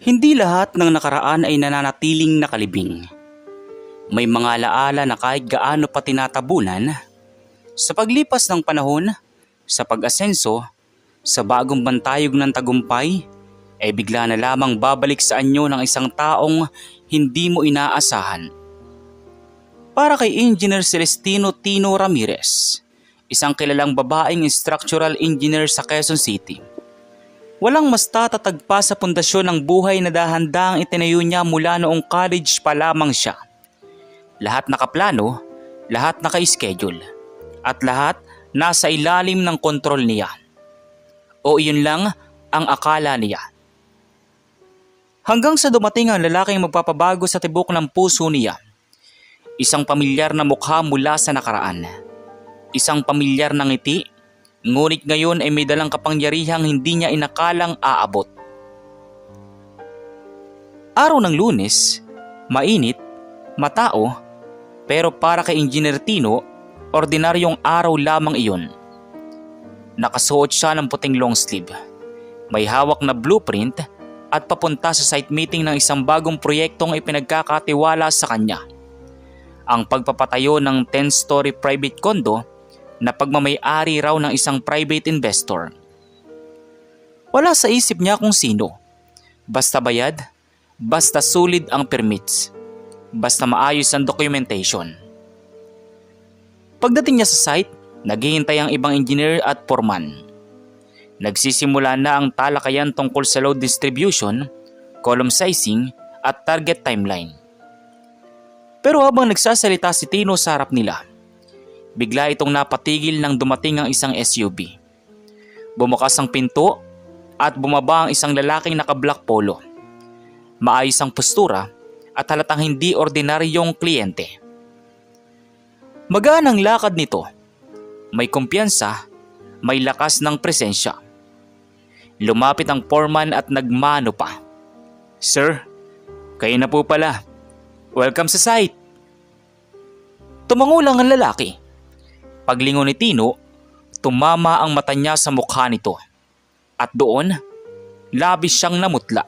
Hindi lahat ng nakaraan ay nananatiling nakalibing. May mga alaala na kahit gaano pa tinatabunan, sa paglipas ng panahon, sa pag-asenso, sa bagong bantayog ng tagumpay, ay bigla na lamang babalik sa anyo ng isang taong hindi mo inaasahan. Para kay Engineer Celestino Tino Ramirez, isang kilalang babaeng structural engineer sa Quezon City. Walang mas tatatag pa sa pundasyon ng buhay na dahan-dahang itinayo niya mula noong college pa lamang siya. Lahat nakaplano, lahat naka-schedule, at lahat nasa ilalim ng kontrol niya. O iyon lang ang akala niya. Hanggang sa dumating ang lalaking magpapabago sa tibok ng puso niya. Isang pamilyar na mukha mula sa nakaraan. Isang pamilyar na ngiti, ngunit ngayon ay may dalang kapangyarihang hindi niya inakalang aabot. Araw ng Lunes, mainit, matao, pero para kay Engineer Tino, ordinaryong araw lamang iyon. Nakasuot siya ng puting long sleeve. May hawak na blueprint at papunta sa site meeting ng isang bagong proyektong ipinagkakatiwala sa kanya. Ang pagpapatayo ng 10-story private condo na pagmamay-ari raw ng isang private investor. Wala sa isip niya kung sino. Basta bayad, basta solid ang permits, basta maayos ang documentation. Pagdating niya sa site, naghihintay ang ibang engineer at foreman. Nagsisimula na ang talakayan tungkol sa load distribution, column sizing at target timeline. Pero habang nagsasalita si Tino sa harap nila, bigla itong napatigil nang dumating ang isang SUV. Bumukas ang pinto at bumaba ang isang lalaking naka-black polo. Maayos ang postura at halatang hindi ordinaryong kliyente. Magaan ang lakad nito. May kumpiyansa, may lakas ng presensya. Lumapit ang foreman at nagmano pa. "Sir, kayo na po pala. Welcome sa site." Tumango lang ang lalaki. Paglingon ni Tino, tumama ang mata niya sa mukha nito. At doon, labis siyang namutla.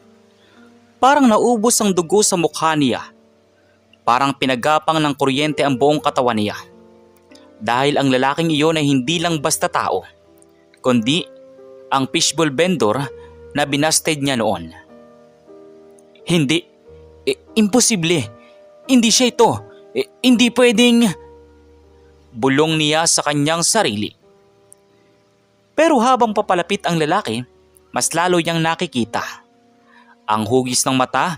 Parang naubos ang dugo sa mukha niya. Parang pinagapang ng kuryente ang buong katawan niya. Dahil ang lalaking iyon ay hindi lang basta tao, kundi ang fishbowl vendor na binasted niya noon. "Hindi, imposible. Hindi siya ito. Hindi pwedeng..." Bulong niya sa kanyang sarili. Pero habang papalapit ang lalaki, mas lalo niyang nakikita. Ang hugis ng mata,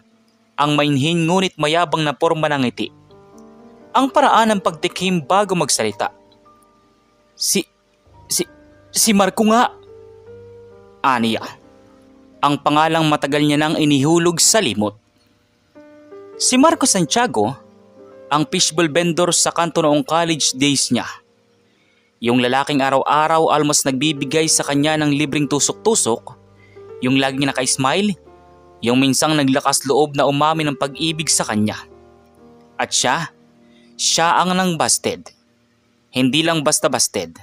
ang mainhin ngunit mayabang na porma ng ngiti. Ang paraan ng pagtikim bago magsalita. Si Marco nga." Aniya. Ang pangalang matagal niya nang inihulog sa limot. Si Marco Santiago, ang fishbowl vendor sa kanto noong college days niya. Yung lalaking araw-araw almost nagbibigay sa kanya ng libreng tusok-tusok, yung laging naka-smile, yung minsang naglakas loob na umami ng pag-ibig sa kanya. At siya ang nang busted. Hindi lang basta busted,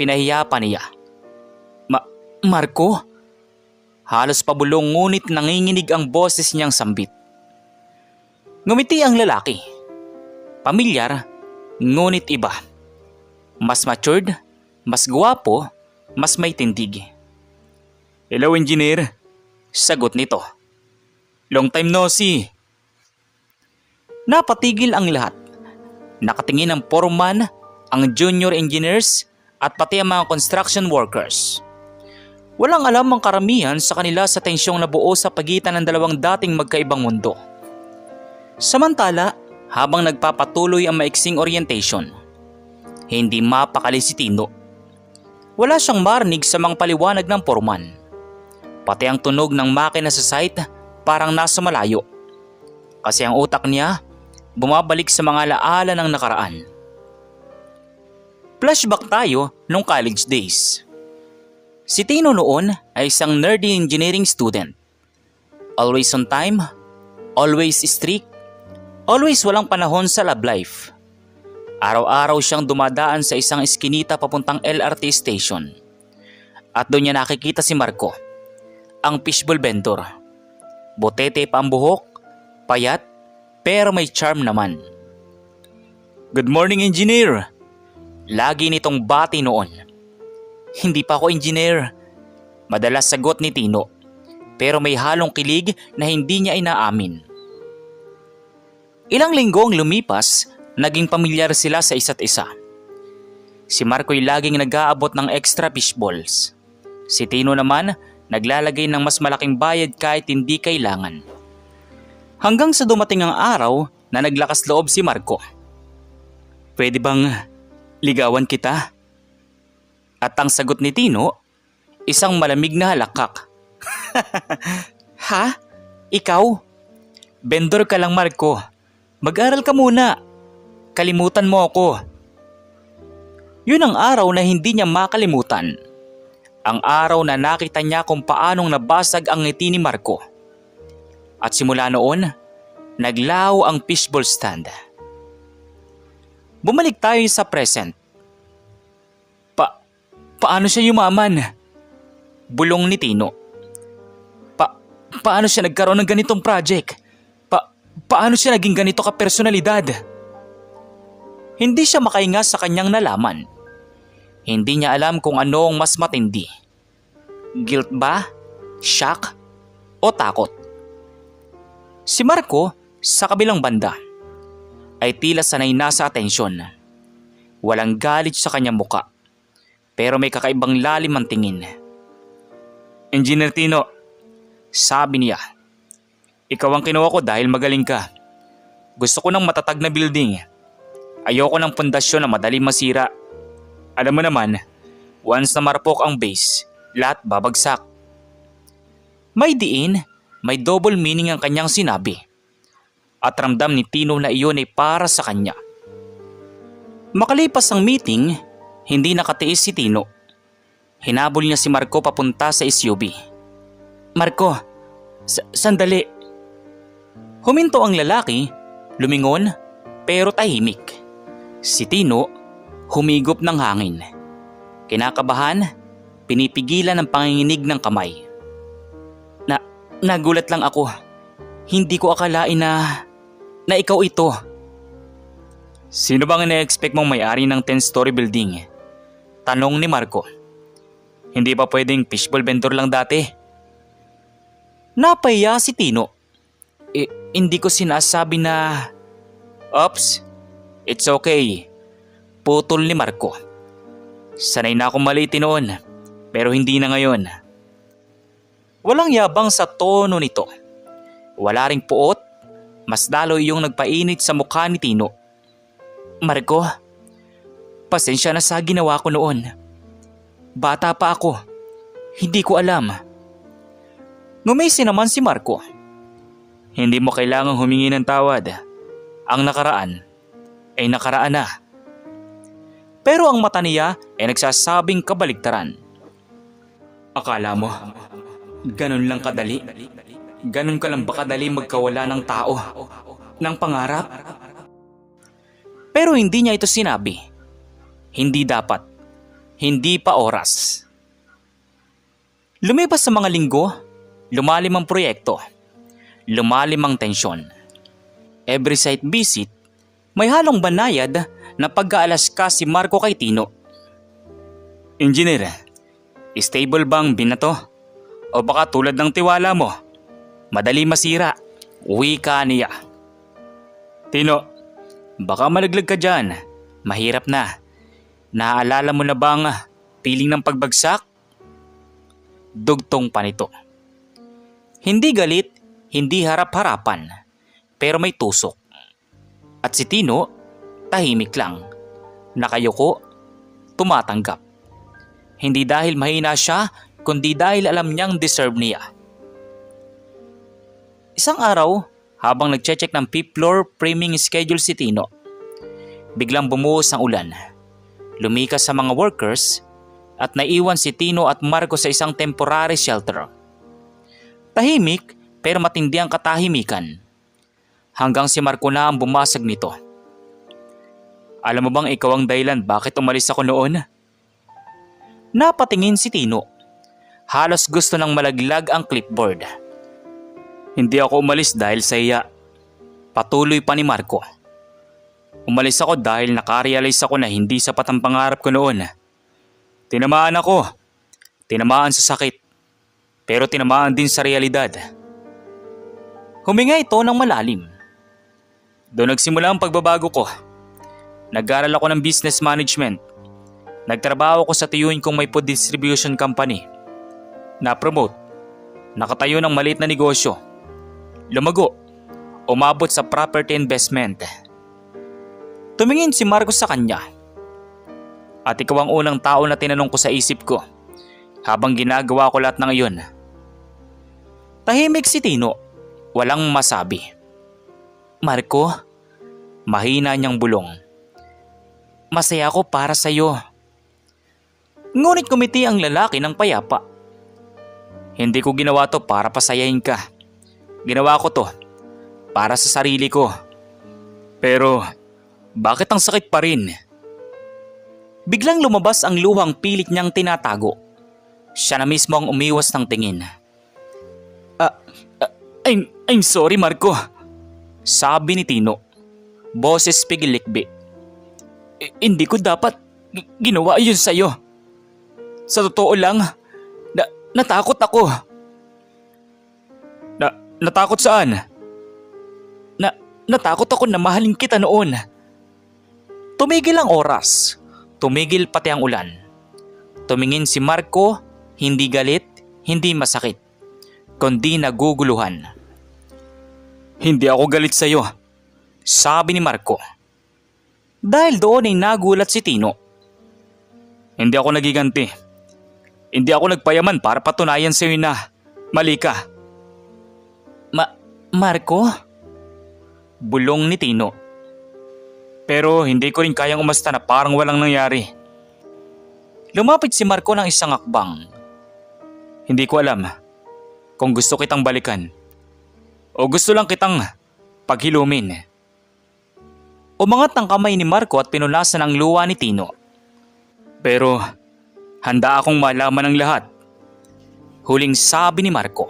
pinahiya pa niya. Marco? Halos pabulong ngunit nanginginig ang boses niyang sambit. Ngumiti ang lalaki. Pamilyar, ngunit iba. Mas matured, mas gwapo, mas may tindig. "Hello, engineer," sagot nito. "Long time no see." Napatigil ang lahat. Nakatingin ang foreman, ang junior engineers at pati ang mga construction workers. Walang alam ang karamihan sa kanila sa tensyong nabuo sa pagitan ng dalawang dating magkaibang mundo. Samantala, habang nagpapatuloy ang maiksing orientation, hindi mapakali si Tino. Wala siyang marinig sa mga paliwanag ng foreman. Pati ang tunog ng makina sa site parang nasa malayo. Kasi ang utak niya bumabalik sa mga alaala ng nakaraan. Flashback tayo nung college days. Si Tino noon ay isang nerdy engineering student. Always on time, always strict, always walang panahon sa love life. Araw-araw siyang dumadaan sa isang eskinita papuntang LRT station. At doon niya nakikita si Marco, ang fishbowl vendor. Botete pa ang buhok, payat, pero may charm naman. "Good morning, engineer!" Lagi nitong bati noon. "Hindi pa ako engineer," madalas sagot ni Tino, pero may halong kilig na hindi niya inaamin. Ilang linggo ang lumipas, naging pamilyar sila sa isa't isa. Si Marco'y laging nag-aabot ng extra fishballs. Si Tino naman, naglalagay ng mas malaking bayad kahit hindi kailangan. Hanggang sa dumating ang araw na naglakas loob si Marco. "Pwede bang ligawan kita?" At ang sagot ni Tino, isang malamig na halakak. "Ha? Ikaw? Vendor ka lang, Marco. Mag-aral ka muna. Kalimutan mo ako." Yun ang araw na hindi niya makalimutan. Ang araw na nakita niya kung paanong nabasag ang ngiti ni Marco. At simula noon, naglaho ang fishball stand. Bumalik tayo sa present. Paano siya yumaman?" Bulong ni Tino. Paano siya nagkaroon ng ganitong project? Paano siya naging ganito ka-personalidad?" Hindi siya makahinga sa kanyang nalaman. Hindi niya alam kung ano ang mas matindi. Guilt ba? Shock? O takot? Si Marco, sa kabilang banda, ay tila sanay na sa atensyon. Walang galit sa kanyang muka, pero may kakaibang lalim ang tingin. "Engineer Tino," sabi niya, "ikaw ang kinuha ko dahil magaling ka. Gusto ko ng matatag na building. Ayoko ng pundasyon na madaling masira. Alam mo naman, once na marupok ang base, lahat babagsak." May diin, may double meaning ang kanyang sinabi. At ramdam ni Tino na iyon ay para sa kanya. Makalipas ang meeting, hindi nakatiis si Tino. Hinabol niya si Marco papunta sa SUV. "Marco, sandali." Huminto ang lalaki, lumingon, pero tahimik. Si Tino, humigop ng hangin. Kinakabahan, pinipigilan ang panginginig ng kamay. Nagulat lang ako. Hindi ko akalain na ikaw ito." "Sino bang ina-expect mong may-ari ng 10-story building?" tanong ni Marco. "Hindi pa pwedeng fishball vendor lang dati?" Napahiya si Tino. Hindi ko sinasabi na..." "Oops, it's okay." Putol ni Marco. "Sanay na akong maliitin noon, pero hindi na ngayon." Walang yabang sa tono nito. Wala ring puot, mas lalo iyong nagpainit sa mukha ni Tino. "Marco, pasensya na sa ginawa ko noon. Bata pa ako, hindi ko alam." Ngumisi naman si Marco. "Hindi mo kailangang humingi ng tawad. Ang nakaraan ay nakaraan na." Pero ang mata niya ay nagsasabing kabaligtaran. "Akala mo, ganun lang kadali? Ganun ka lang ba kadali magkawala ng tao, ng pangarap?" Pero hindi niya ito sinabi. Hindi dapat. Hindi pa oras. Lumipas sa mga linggo, lumalim ang proyekto. Lumalim ang tensyon. Every site visit, may halong banayad na pag-aalaska si Marco kay Tino. "Engineer, stable bang binato? O baka tulad ng tiwala mo, madali masira?" Wika niya. "Tino, baka malaglag ka dyan. Mahirap na. Naaalala mo na bang piling ng pagbagsak?" Dugtong pa nito. Hindi galit, hindi harap-harapan, pero may tusok. At si Tino, tahimik lang. Nakayuko, tumatanggap. Hindi dahil mahina siya, kundi dahil alam niyang deserve niya. Isang araw, habang nagche-check ng fifth floor framing schedule si Tino, biglang bumuhos ang ulan. Lumikas sa mga workers at naiwan si Tino at Marco sa isang temporary shelter. Tahimik pero matindi ang katahimikan. Hanggang si Marco na ang bumasag nito. "Alam mo bang ikaw ang dahilan bakit umalis ako noon?" Napatingin si Tino. Halos gusto nang malaglag ang clipboard. Hindi ako umalis dahil sa iya. Patuloy pa ni Marco. Umalis ako dahil nakarealize ako na hindi sapat ang pangarap ko noon. Tinamaan ako. Tinamaan sa sakit. Pero tinamaan din sa realidad. Huminga ito ng malalim. Doon nagsimula ang pagbabago ko. Nag-aral ako ng business management. Nagtrabaho ako sa tiyuhin kong may food distribution company. Na-promote. Nakatayo ng maliit na negosyo. Lumago. Umabot sa property investment. Tumingin si Marco sa kanya. At ikaw ang unang tao na tinanong ko sa isip ko habang ginagawa ko lahat ng iyon. Tahimik si Tino. Walang masabi. Marco, mahina niyang bulong. Masaya ako para sa iyo. Ngunit kumiti ang lalaki ng payapa. Hindi ko ginawa to para pasayahin ka. Ginawa ko to para sa sarili ko. Pero bakit ang sakit pa rin? Biglang lumabas ang luhang pilit niyang tinatago. Siya na mismo ang umiwas ng tingin. I'm sorry, Marco. Sabi ni Tino. Boses pigilikbi. Hindi ko dapat ginawa yun sa'yo. Sa totoo lang, natakot ako. Natakot saan? Natakot ako na mahalin kita noon. Tumigil ang oras. Tumigil pati ang ulan. Tumingin si Marco, hindi galit, hindi masakit, kundi naguguluhan. Hindi ako galit sa'yo, sabi ni Marco. Dahil doon ay nagulat si Tino. Hindi ako nagiganti. Hindi ako nagpayaman para patunayan sa'yo na mali ka. Marco? Bulong ni Tino. Pero hindi ko rin kayang umasta na parang walang nangyari. Lumapit si Marco ng isang akbang. Hindi ko alam kung gusto kitang balikan o gusto lang kitang paghilumin. Umangat ang kamay ni Marco at pinunasan ang luha ni Tino. Pero handa akong malaman ang lahat. Huling sabi ni Marco.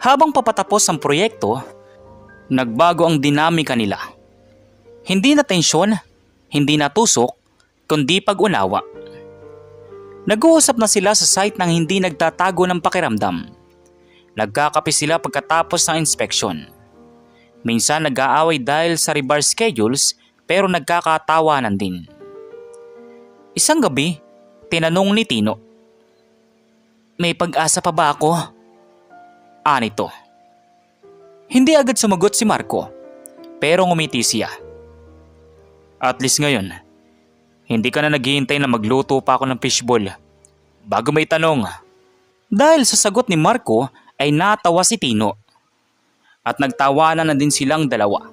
Habang papatapos ang proyekto, nagbago ang dinamika nila. Hindi na tensyon, hindi na tusok, kundi pag-unawa. Nag-uusap na sila sa site nang hindi nagtatago ng pakiramdam. Nagkakape sila pagkatapos ng inspeksyon. Minsan nag-aaway dahil sa rebar schedules pero nagkakatawanan din. Isang gabi, tinanong ni Tino. May pag-asa pa ba ako? Anito. Hindi agad sumagot si Marco, pero ngumiti siya. At least ngayon, hindi ka na naghihintay na magluto pa ako ng fishball bago may tanong. Dahil sa sagot ni Marco ay natawa si Tino at nagtawanan na din silang dalawa.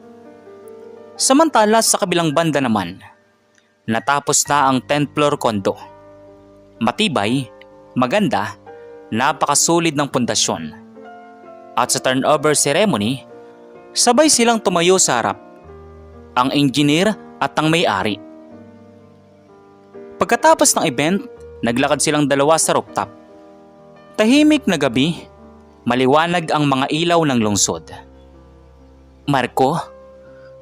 Samantala sa kabilang banda naman, natapos na ang 10th floor condo. Matibay, maganda, napakasulit ng pundasyon. At sa turnover ceremony, sabay silang tumayo sa harap, ang engineer at ang may-ari. Pagkatapos ng event, naglakad silang dalawa sa rooftop. Tahimik na gabi, maliwanag ang mga ilaw ng lungsod. Marco,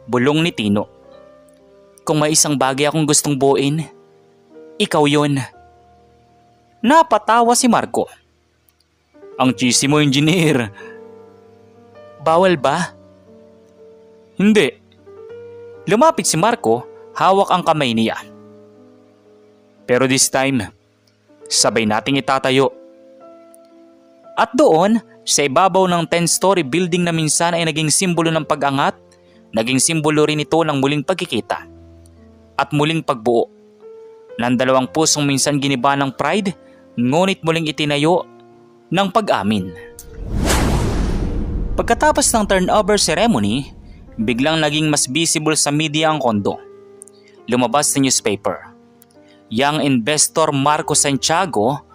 bulong ni Tino. Kung may isang bagay akong gustong buuin, ikaw yun. Napatawa si Marco. Ang cheesy mo, engineer. Bawal ba? Hindi. Lumapit si Marco, hawak ang kamay niya. Pero this time, sabay nating itatayo. At doon, sa ibabaw ng 10-story building na minsan ay naging simbolo ng pag-angat, naging simbolo rin ito ng muling pagkikita at muling pagbuo ng dalawang pusong minsan giniba ng pride, ngunit muling itinayo ng pag-amin. Pagkatapos ng turnover ceremony, biglang naging mas visible sa media ang kondo. Lumabas sa newspaper. Young investor Marco Santiago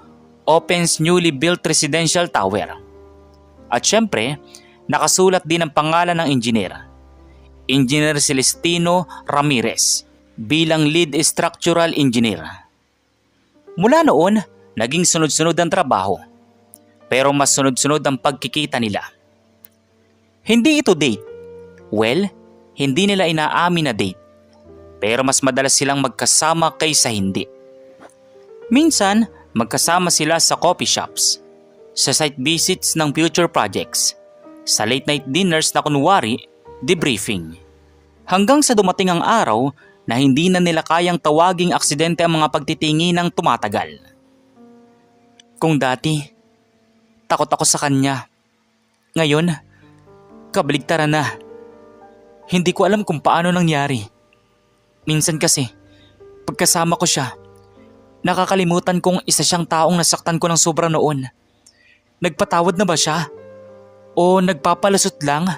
opens newly built residential tower. At syempre, nakasulat din ang pangalan ng engineer. Engineer Celestino Ramirez bilang lead structural engineer. Mula noon, naging sunod-sunod ang trabaho. pero mas sunod-sunod ang pagkikita nila. Hindi ito date. Well, hindi nila inaamin na date, pero mas madalas silang magkasama kaysa hindi. Minsan, magkasama sila sa coffee shops, sa site visits ng future projects, sa late night dinners na kunwari, debriefing. Hanggang sa dumating ang araw na hindi na nila kayang tawaging aksidente ang mga pagtitingi ng tumatagal. Kung dati, takot ako sa kanya. Ngayon, kabaligtaran na. Hindi ko alam kung paano nangyari. Minsan kasi, pagkasama ko siya, nakakalimutan kong isa siyang taong nasaktan ko ng sobra noon. Nagpatawad na ba siya? O nagpapalasot lang?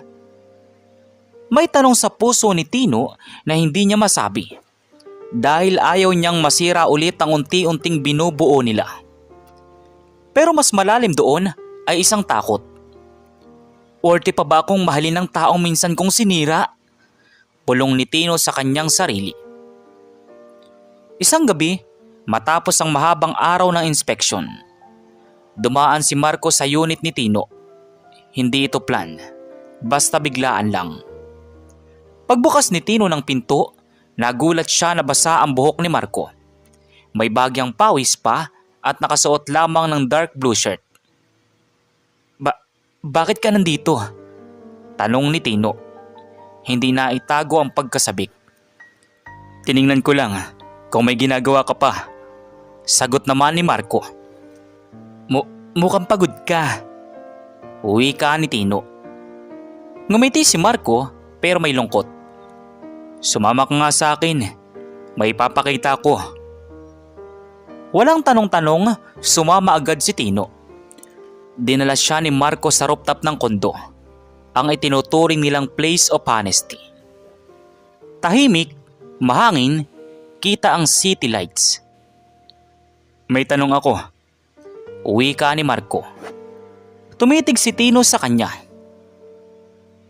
May tanong sa puso ni Tino na hindi niya masabi. Dahil ayaw niyang masira ulit ang unti-unting binubuo nila. Pero mas malalim doon ay isang takot. Worthy pa ba akong mahalin ng taong minsan kong sinira? Pulong ni Tino sa kanyang sarili. Isang gabi, matapos ang mahabang araw ng inspeksyon, dumaan si Marco sa unit ni Tino. Hindi ito plan, basta biglaan lang. Pagbukas ni Tino ng pinto, nagulat siya na basa ang buhok ni Marco. May bagyang pawis pa at nakasuot lamang ng dark blue shirt. Bakit ka nandito? Tanong ni Tino. Hindi na itago ang pagkasabik. Tiningnan ko lang kung may ginagawa ka pa. Sagot naman ni Marco. Mukhang pagod ka. Uwi ka ni Tino. Ngumiti si Marco pero may lungkot. Sumama ka nga sa akin. May papakita ko. Walang tanong-tanong, sumama agad si Tino. Dinala siya ni Marco sa rooftop ng kondo, ang itinuturing nilang place of honesty. Tahimik, mahangin, kita ang city lights. May tanong ako. Uwi ka ni Marco. Tumitig si Tino sa kanya.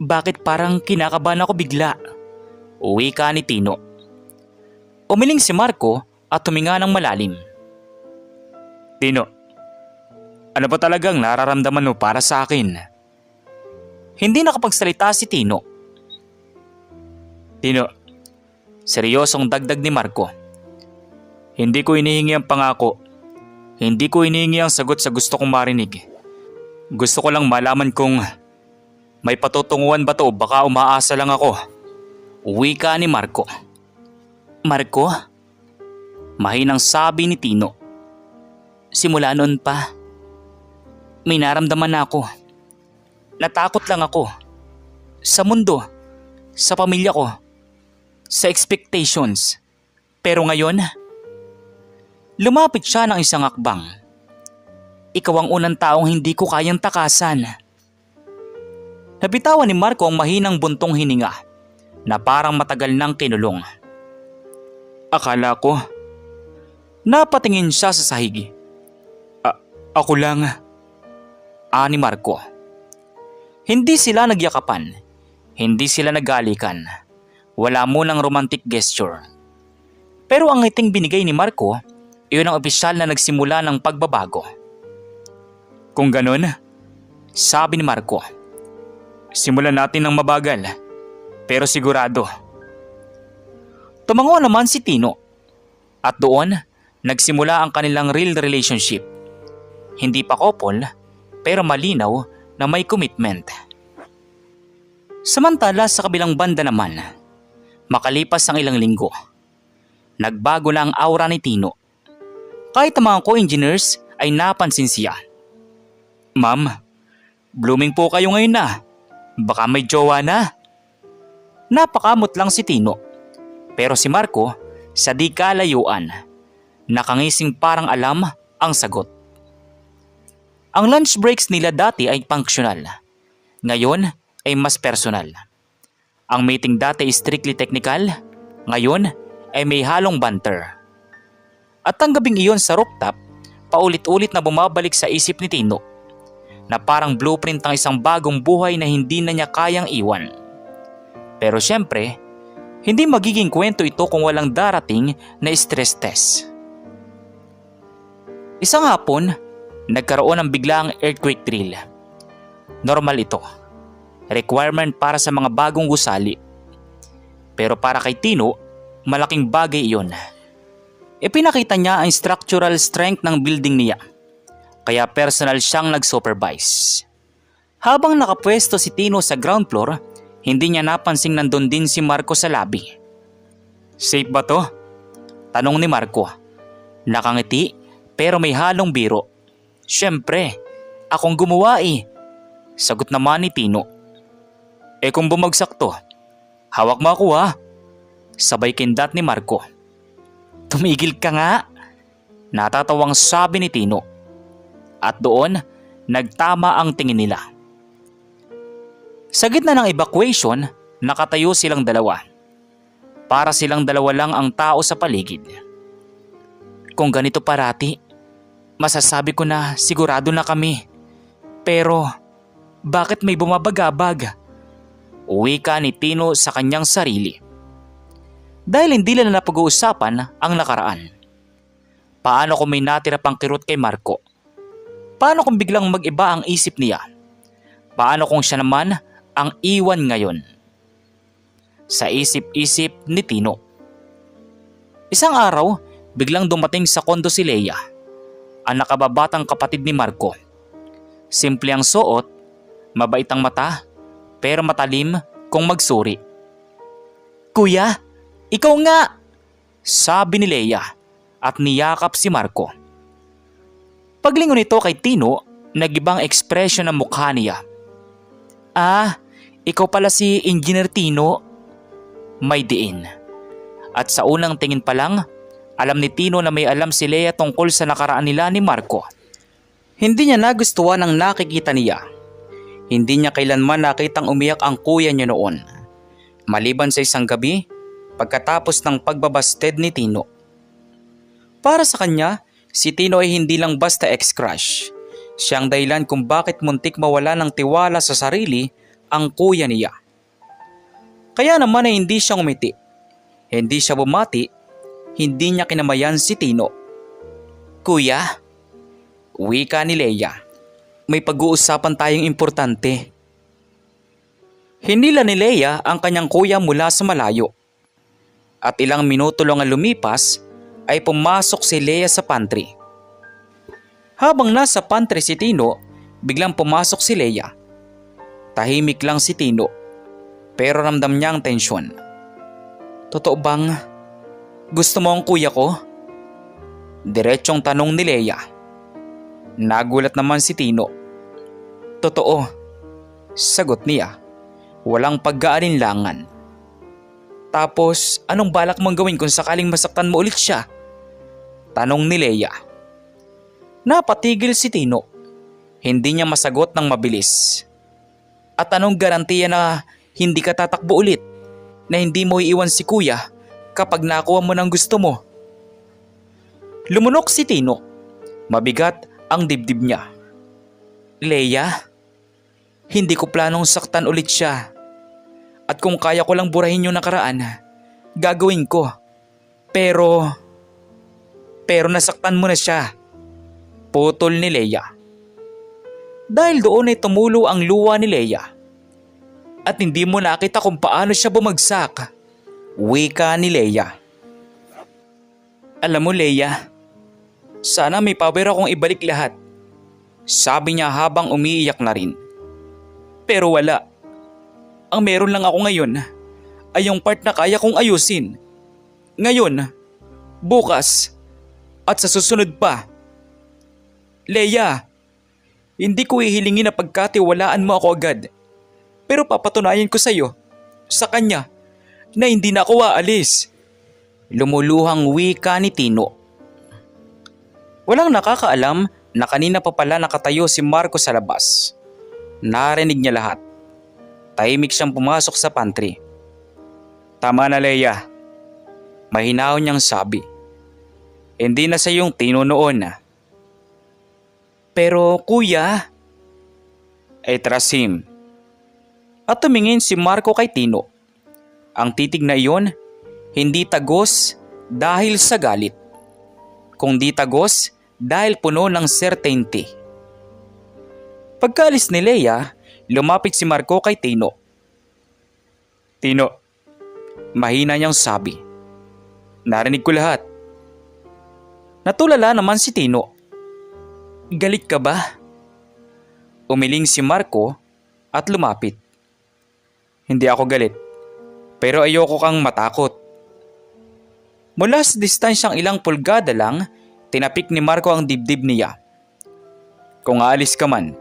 Bakit parang kinakabahan ako bigla? Uwi ka ni Tino. Umiling si Marco at tuminga ng malalim. Tino, ano ba talagang nararamdaman mo para sa akin? Hindi nakapagsalita si Tino. Tino, seryosong dagdag ni Marco. Hindi ko hinihingi ang pangako. Hindi ko hinihingi ang sagot sa gusto kong marinig. Gusto ko lang malaman kung may patutunguhan ba to o baka umaasa lang ako. Uwi ka ni Marco. Marco? Mahinang sabi ni Tino. Simula noon pa, may naramdaman na ako. Natakot lang ako. Sa mundo, sa pamilya ko, sa expectations. Pero ngayon, lumapit siya ng isang akbang. Ikaw ang unang taong hindi ko kayang takasan. Nabitawan ni Marco ang mahinang buntong hininga na parang matagal nang kinulong. Akala ko, napatingin siya sa sahig. Ako lang, ani Marco. Hindi sila nagyakapan, hindi sila nagalikan. Wala munang romantic gesture. Pero ang ngiting binigay ni Marco, iyon ang opisyal na nagsimula ng pagbabago. Kung ganun, sabi ni Marco, simulan natin ng mabagal, pero sigurado. Tumango naman si Tino, at doon nagsimula ang kanilang real relationship. Hindi pa couple, pero malinaw na may commitment. Samantala sa kabilang banda naman, makalipas ang ilang linggo, nagbago na ang aura ni Tino. Kahit ang mga co-engineers ay napansin siya. Ma'am, blooming po kayo ngayon na. Baka may jowa na. Napakamot lang si Tino. Pero si Marco, sa di kalayuan, nakangising parang alam ang sagot. Ang lunch breaks nila dati ay functional. Ngayon ay mas personal. Ang meeting dati ay strictly technical. Ngayon ay may halong banter. At ang gabing iyon sa rooftop, paulit-ulit na bumabalik sa isip ni Tino na parang blueprint ng isang bagong buhay na hindi na niya kayang iwan. Pero syempre, hindi magiging kwento ito kung walang darating na stress test. Isang hapon, nagkaroon ng biglaang earthquake drill. Normal ito. Requirement para sa mga bagong gusali. Pero para kay Tino, malaking bagay iyon. Ipinakita niya ang structural strength ng building niya. Kaya personal siyang nag-supervise. Habang nakapwesto si Tino sa ground floor, hindi niya napansing nandun din si Marco sa lobby. Safe ba to? Tanong ni Marco. Nakangiti pero may halong biro. Siyempre, akong gumawa eh. Sagot naman ni Tino. Kung bumagsak to, hawak mo ako ha. Sabay kindat ni Marco. Tumigil ka nga. Natatawang sabi ni Tino. At doon, nagtama ang tingin nila. Sa gitna ng evacuation, nakatayo silang dalawa. Para silang dalawa lang ang tao sa paligid. Kung ganito parati, masasabi ko na sigurado na kami. Pero, bakit may bumabagabag? Wika ni Tino sa kanyang sarili. Dahil hindi nila napag-uusapan ang nakaraan. Paano kung may natira pang kirot kay Marco? Paano kung biglang mag-iba ang isip niya? Paano kung siya naman ang iwan ngayon? Sa isip-isip ni Tino. Isang araw, biglang dumating sa kondo si Leia, ang nakababatang kapatid ni Marco. Simple ang suot, mabait ang mata, pero matalim kung magsuri. Kuya, ikaw nga! Sabi ni Leia at niyakap si Marco. Paglingon nito kay Tino, nagibang ekspresyon ng mukha niya. Ikaw pala si Engineer Tino. May diin. At sa unang tingin pa lang, alam ni Tino na may alam si Leia tungkol sa nakaraan nila ni Marco. Hindi niya nagustuhan ang nakikita niya. Hindi niya kailanman nakitang umiyak ang kuya niya noon. Maliban sa isang gabi, pagkatapos ng pagbabasted ni Tino. Para sa kanya, si Tino ay hindi lang basta ex-crush. Siyang dahilan kung bakit muntik mawala ng tiwala sa sarili ang kuya niya. Kaya naman ay hindi siya umiti. Hindi siya bumati, hindi niya kinamayan si Tino. Kuya, wika ni Leia. May pag-uusapan tayong importante. Hinila ni Leia ang kanyang kuya mula sa malayo. At ilang minuto lang ang lumipas ay pumasok si Leia sa pantry. Habang nasa pantry si Tino, biglang pumasok si Leia. Tahimik lang si Tino, pero ramdam niya ang tensyon. Totoo bang gusto mo ang kuya ko? Diretsong tanong ni Leia. Nagulat naman si Tino. Totoo, sagot niya. Walang pag-aalinlangan. Tapos, anong balak mong gawin kung sakaling masaktan mo ulit siya? Tanong ni Leia. Napatigil si Tino. Hindi niya masagot ng mabilis. At anong garantiya na hindi ka tatakbo ulit? Na hindi mo iiwan si kuya kapag nakuha mo ng gusto mo? Lumunok si Tino. Mabigat ang dibdib niya. Leia, hindi ko planong saktan ulit siya. At kung kaya ko lang burahin yung nakaraan, gagawin ko. Pero nasaktan mo na siya. Putol ni Leia. Dahil doon ay tumulo ang luha ni Leia. At hindi mo nakita kung paano siya bumagsak. Wika ni Leia. Alam mo Leia, sana may power akong ibalik lahat. Sabi niya habang umiiyak na rin. Pero wala. Ang meron lang ako ngayon ay yung part na kaya kong ayusin. Ngayon, bukas, at sa susunod pa. Leia, hindi ko ihilingin na pagkatiwalaan mo ako agad. Pero papatunayan ko sa iyo, sa kanya, na hindi na ako aalis. Lumuluhang wika ni Tino. Walang nakakaalam na kanina pa pala nakatayo si Marco sa labas. Narinig niya lahat. Tahimik siyang pumasok sa pantry. Tama na Leia. Mahinaw niyang sabi. Hindi na sa iyong Tino noon. Pero kuya, I trust him. At tumingin si Marco kay Tino. Ang titig na iyon, hindi tagos dahil sa galit. Kung di tagos dahil puno ng certainty. Pagkaalis ni Leia, lumapit si Marco kay Tino. Tino, mahina niyang sabi. Narinig ko lahat. Natulala naman si Tino. Galit ka ba? Umiling si Marco at lumapit. Hindi ako galit, pero ayoko kang matakot. Mula sa distansyang ilang pulgada lang, tinapik ni Marco ang dibdib niya. Kung aalis ka man,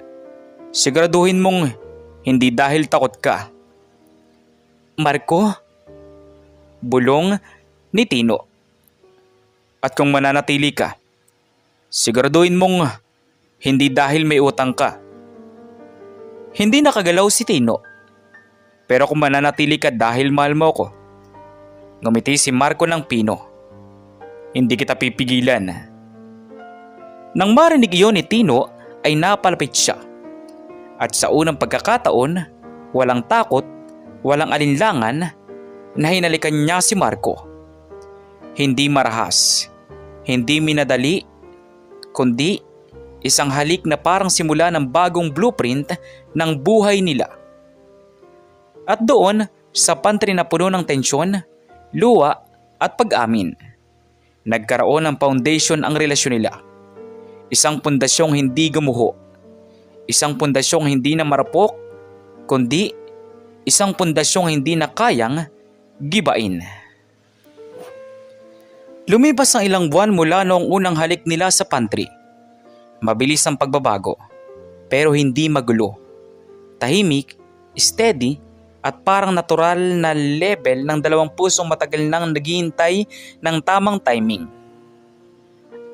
siguraduhin mong hindi dahil takot ka. Marco? Bulong ni Tino. At kung mananatili ka, siguraduhin mong hindi dahil may utang ka. Hindi nakagalaw si Tino. Pero kung mananatili ka dahil mahal mo ko, ngumiti si Marco ng pino. Hindi kita pipigilan. Nang marinig iyon ni Tino ay napalapit siya. At sa unang pagkakataon, walang takot, walang alinlangan, na hinalikan niya si Marco. Hindi marahas, hindi minadali, kundi isang halik na parang simula ng bagong blueprint ng buhay nila. At doon, sa pantry na puno ng tensyon, luha at pag-amin, nagkaroon ng foundation ang relasyon nila. Isang pundasyong hindi gumuho, isang pundasyong hindi na marupok, kundi isang pundasyong hindi na kayang gibain. Lumipas ang ilang buwan mula noong unang halik nila sa pantry. Mabilis ang pagbabago, pero hindi magulo. Tahimik, steady, at parang natural na level ng dalawang pusong matagal nang naghihintay ng tamang timing.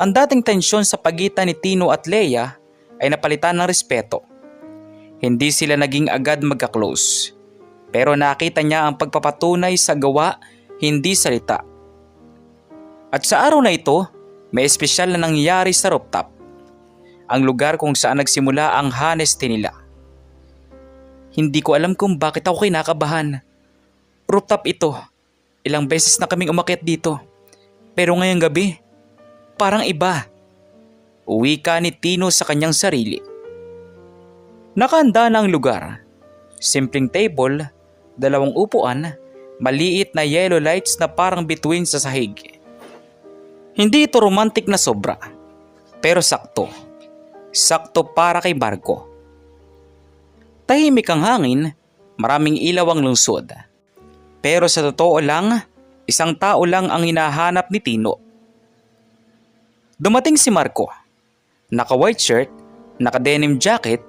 Ang dating tensyon sa pagitan ni Tino at Leia ay napalitan ng respeto. Hindi sila naging agad magka-close, pero nakita niya ang pagpapatunay sa gawa, hindi salita. At sa araw na ito, may espesyal na nangyari sa rooftop, ang lugar kung saan nagsimula ang honesty nila. Hindi ko alam kung bakit ako kinakabahan. Rooftop ito. Ilang beses na kaming umakyat dito. Pero ngayong gabi, parang iba. Uwi ka ni Tino sa kanyang sarili. Nakahanda na ang lugar. Simpleng table, dalawang upuan, maliit na yellow lights na parang bituin sa sahig. Hindi ito romantic na sobra, pero sakto. Sakto para kay Marco. Tahimik ang hangin, maraming ilaw ang lungsod. Pero sa totoo lang, isang tao lang ang hinahanap ni Tino. Dumating si Marco. Naka-white shirt, naka-denim jacket,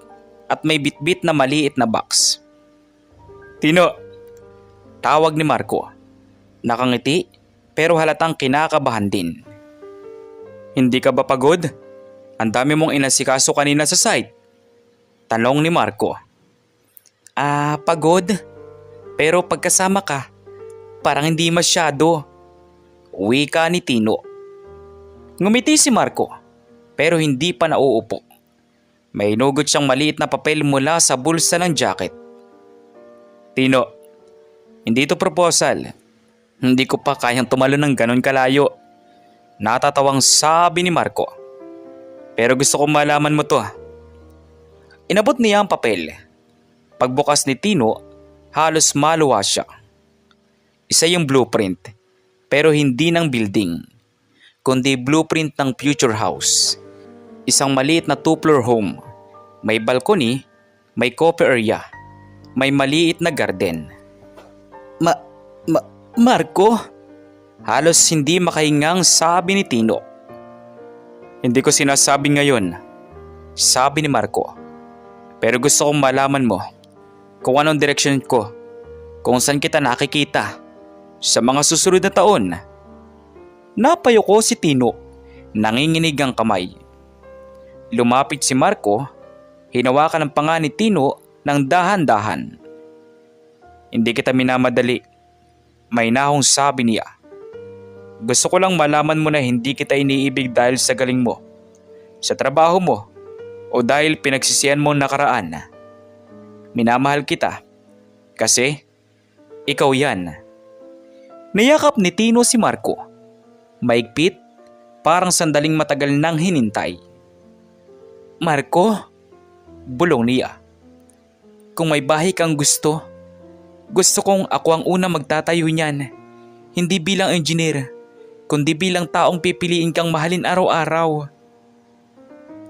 at may bitbit na maliit na box. Tino, tawag ni Marco. Nakangiti, pero halatang kinakabahan din. Hindi ka ba pagod? Ang dami mong inasikaso kanina sa site. Tanong ni Marco. Pagod. Pero pagkasama ka, parang hindi masyado. Wika ni Tino. Ngumiti si Marco, pero hindi pa nauupo. May inugot siyang maliit na papel mula sa bulsa ng jacket. Tino, hindi ito proposal. Hindi ko pa kayang tumalo ng ganon kalayo. Natatawang sabi ni Marco. Pero gusto kong malaman mo to. Inabot niya ang papel. Pagbukas ni Tino, halos maluwa siya. Isa yung blueprint, pero hindi ng building, kundi blueprint ng future house. Isang maliit na 2-floor home. May balcony, may coffee area, may maliit na garden. Marco? Halos hindi makahingang sabi ni Tino. Hindi ko sinasabi ngayon, sabi ni Marco. Pero gusto kong malaman mo kung anong direksyon ko, kung saan kita nakikita sa mga susunod na taon. Napayo ko si Tino, nanginginig ang kamay. Lumapit si Marco, hinawakan ang panga ni Tino ng dahan-dahan. Hindi kita minamadali, may nahong sabi niya. Gusto ko lang malaman mo na hindi kita iniibig dahil sa galing mo, sa trabaho mo, o dahil pinagsisihan mo nakaraan. Minamahal kita kasi ikaw yan. Niyakap ni Tino si Marco. Maigpit, parang sandaling matagal nang hinintay. Marco, bulong niya. Kung may bahay kang gusto kong ako ang una magtatayo niyan. Hindi bilang engineer, kundi bilang taong pipiliin kang mahalin araw-araw.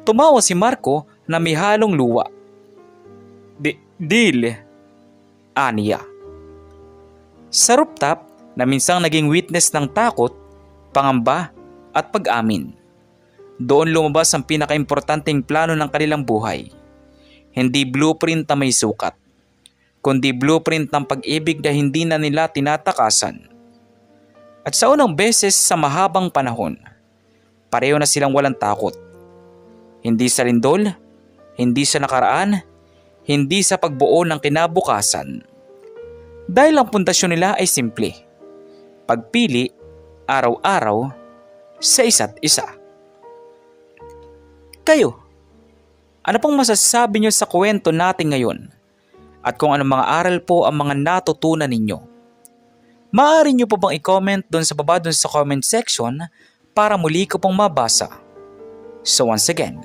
Tumawa si Marco na may halong luwa. Deal, aniya. Sa rooftop na minsang naging witness ng takot, pangamba at pag-amin. Doon lumabas ang pinakaimportanteng plano ng kanilang buhay. Hindi blueprint na may sukat, kundi blueprint ng pag-ibig na hindi na nila tinatakasan. At sa unang beses sa mahabang panahon, pareho na silang walang takot. Hindi sa lindol, hindi sa nakaraan, hindi sa pagbuo ng kinabukasan. Dahil ang pundasyon nila ay simple. Pagpili, araw-araw, sa isa't isa. Kayo, ano pong masasabi niyo sa kwento natin ngayon? At kung anong mga aral po ang mga natutunan ninyo? Maaari niyo po bang i-comment doon sa baba doon sa comment section para muli ko pong mabasa? So once again,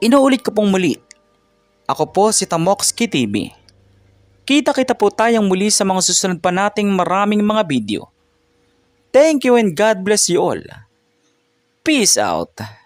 inuulit ko pong muli. Ako po si Tamoxki TV. Kita-kita po tayong muli sa mga susunod pa nating maraming mga video. Thank you and God bless you all. Peace out.